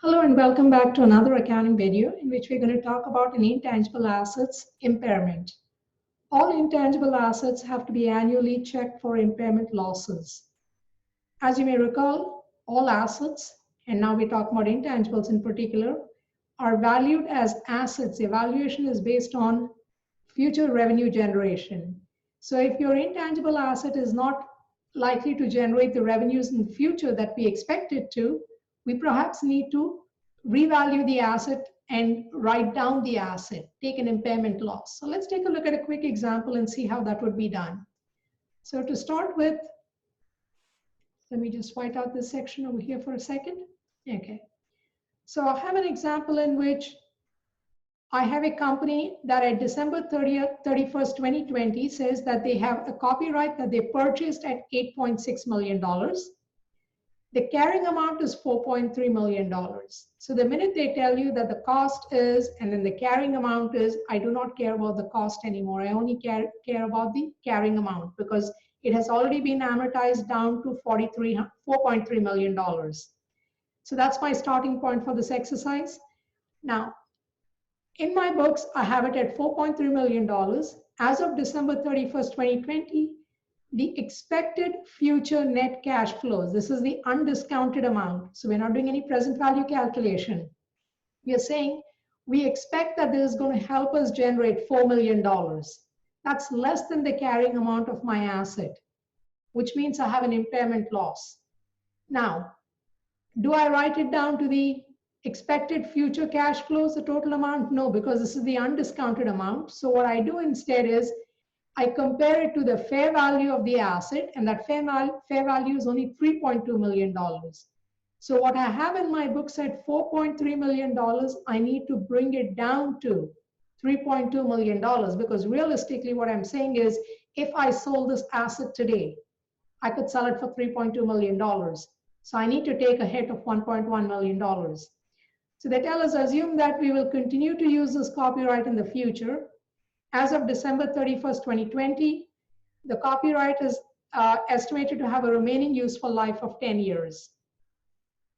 Hello and welcome back to another accounting video in which we're going to talk about an intangible assets impairment. All intangible assets have to be annually checked for impairment losses. As you may recall, all assets, and now we talk about intangibles in particular, are valued as assets. The evaluation is based on future revenue generation. So if your intangible asset is not likely to generate the revenues in the future that we expect it to, we perhaps need to revalue the asset and write down the asset, take an impairment loss. So let's take a look at a quick example and see how that would be done. So to start with, let me just white out this section over here for a second. Okay. So I have an example in which I have a company that at December 31st, 2020 says that they have a copyright that they purchased at $8.6 million. The carrying amount is $4.3 million. So the minute they tell you that the cost is, and then the carrying amount is, I do not care about the cost anymore. I only care about the carrying amount because it has already been amortized down to $4.3 million. So that's my starting point for this exercise. Now, in my books, I have it at $4.3 million. As of December 31st, 2020, the expected future net cash flows, this is the undiscounted amount. So we're not doing any present value calculation. We are saying we expect that this is going to help us generate $4 million. That's less than the carrying amount of my asset, which means I have an impairment loss. Now, do I write it down to the expected future cash flows, the total amount? No, because this is the undiscounted amount. So what I do instead is I compare it to the fair value of the asset, and that fair value is only $3.2 million. So what I have in my books at $4.3 million, I need to bring it down to $3.2 million because realistically what I'm saying is if I sold this asset today, I could sell it for $3.2 million. So I need to take a hit of $1.1 million. So they tell us, assume that we will continue to use this copyright in the future. As of December 31st, 2020, the copyright is estimated to have a remaining useful life of 10 years.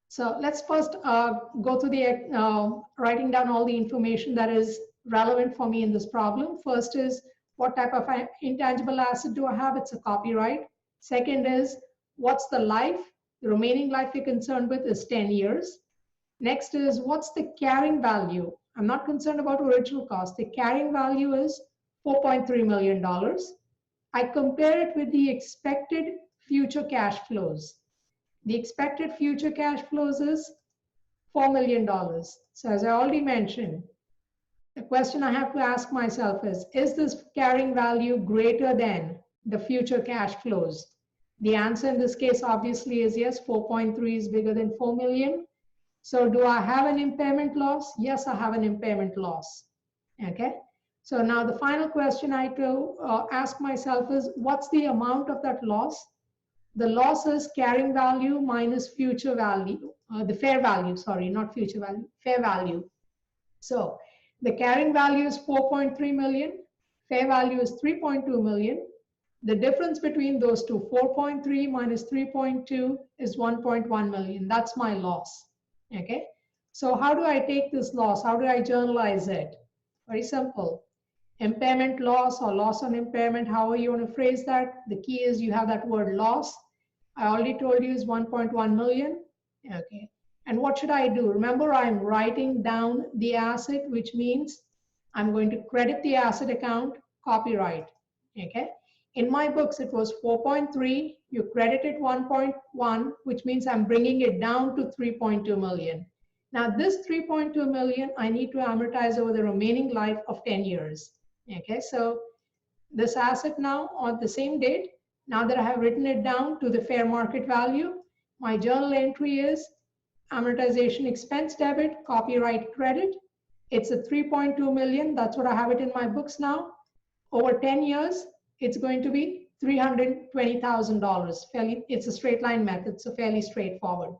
So let's first go through the writing down all the information that is relevant for me in this problem. First is what type of intangible asset do I have? It's a copyright. Second is what's the life? The remaining life we're concerned with is 10 years. Next is what's the carrying value? I'm not concerned about original cost. The carrying value is $4.3 million. I compare it with the expected future cash flows. The expected future cash flows is $4 million. So as I already mentioned, the question I have to ask myself is this carrying value greater than the future cash flows? The answer in this case obviously is yes, 4.3 is bigger than 4 million. So do I have an impairment loss? Yes, I have an impairment loss. Okay. So now the final question I have to ask myself is what's the amount of that loss? The loss is carrying value minus future value, the fair value, sorry, not future value, fair value. So the carrying value is 4.3 million, fair value is 3.2 million. The difference between those two, 4.3 minus 3.2 is 1.1 million. That's my loss. Okay, so how do I take this loss? How do I journalize it? Very simple. Impairment loss or loss on impairment, however you want to phrase that. The key is you have that word loss. I already told you is 1.1 million. Okay, and what should I do? Remember, I'm writing down the asset, which means I'm going to credit the asset account, copyright. Okay, in my books, it was 4.3. You credited 1.1, which means I'm bringing it down to 3.2 million. Now, this 3.2 million, I need to amortize over the remaining life of 10 years. Okay, so this asset now on the same date, now that I have written it down to the fair market value, my journal entry is amortization expense debit, copyright credit. It's a 3.2 million. That's what I have it in my books now. Over 10 years, it's going to be $320,000. It's a straight line method, so fairly straightforward.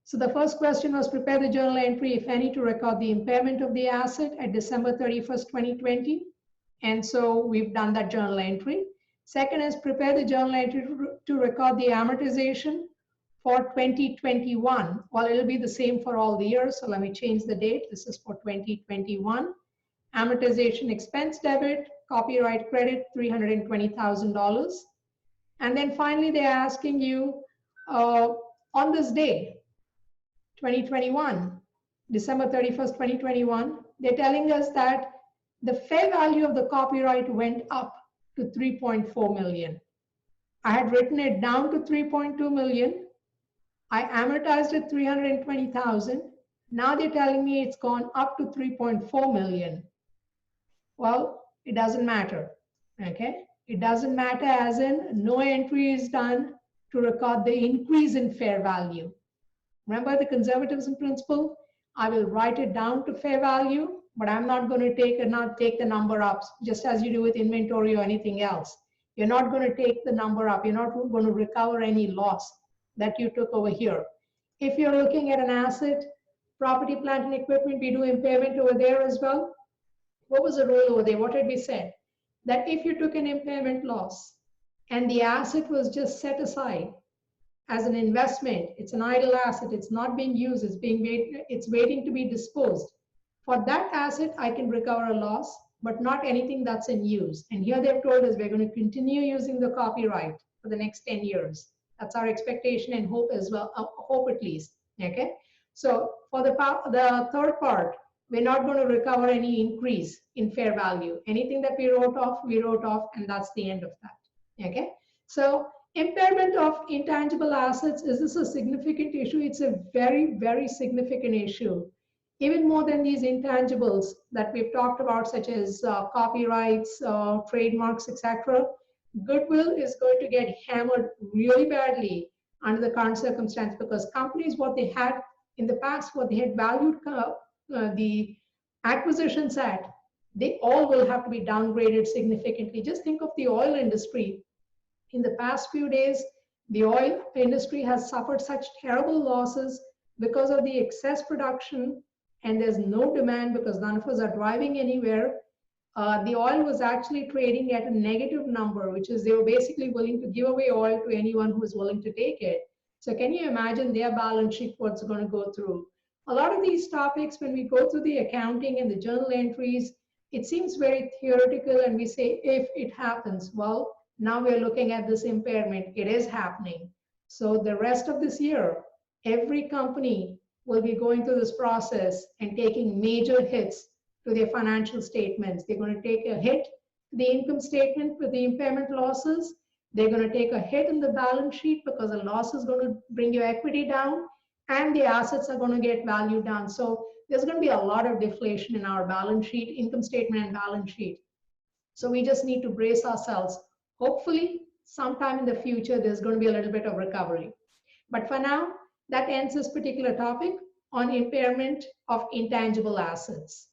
So the first question was prepare the journal entry, if any, to record the impairment of the asset at December 31st, 2020. And so we've done that journal entry. Second is prepare the journal entry to record the amortization for 2021. Well, it'll be the same for all the years. So let me change the date. This is for 2021. Amortization expense debit, copyright credit, $320,000. And then finally, they're asking you on this day, 2021, December 31st, 2021, they're telling us that the fair value of the copyright went up to 3.4 million. I had written it down to 3.2 million. I amortized it 320,000. Now they're telling me it's gone up to 3.4 million. Well, it doesn't matter, okay? It doesn't matter as in no entry is done to record the increase in fair value. Remember the conservatism principle? I will write it down to fair value, but I'm not going to take the number up, just as you do with inventory or anything else. You're not going to take the number up. You're not going to recover any loss that you took over here. If you're looking at an asset, property, plant, and equipment, we do impairment over there as well. What was the rule over there? What had we said? That if you took an impairment loss and the asset was just set aside as an investment, it's an idle asset, it's not being used, it's waiting to be disposed. For that asset, I can recover a loss, but not anything that's in use. And here they've told us we're going to continue using the copyright for the next 10 years. That's our expectation and hope as well, hope at least, okay? So for the third part, we're not going to recover any increase in fair value. Anything that we wrote off, and that's the end of that, okay? So impairment of intangible assets, is this a significant issue? It's a very, very significant issue. Even more than these intangibles that we've talked about, such as copyrights, trademarks, etc. Goodwill is going to get hammered really badly under the current circumstance, because companies, what they had in the past, what they had valued the acquisitions at, they all will have to be downgraded significantly. Just think of the oil industry. In the past few days, the oil industry has suffered such terrible losses because of the excess production, and there's no demand because none of us are driving anywhere. The oil was actually trading at a negative number, which is they were basically willing to give away oil to anyone who was willing to take it. So can you imagine their balance sheet, what's going to go through? A lot of these topics, when we go through the accounting and the journal entries, it seems very theoretical, and we say, if it happens, well, now we're looking at this impairment, it is happening. So the rest of this year, every company will be going through this process and taking major hits to their financial statements. They're going to take a hit to the income statement with the impairment losses. They're going to take a hit in the balance sheet because the loss is going to bring your equity down, and the assets are going to get valued down. So there's going to be a lot of deflation in our balance sheet, income statement and balance sheet. So we just need to brace ourselves. Hopefully, sometime in the future, there's going to be a little bit of recovery. But for now, that ends this particular topic on impairment of intangible assets.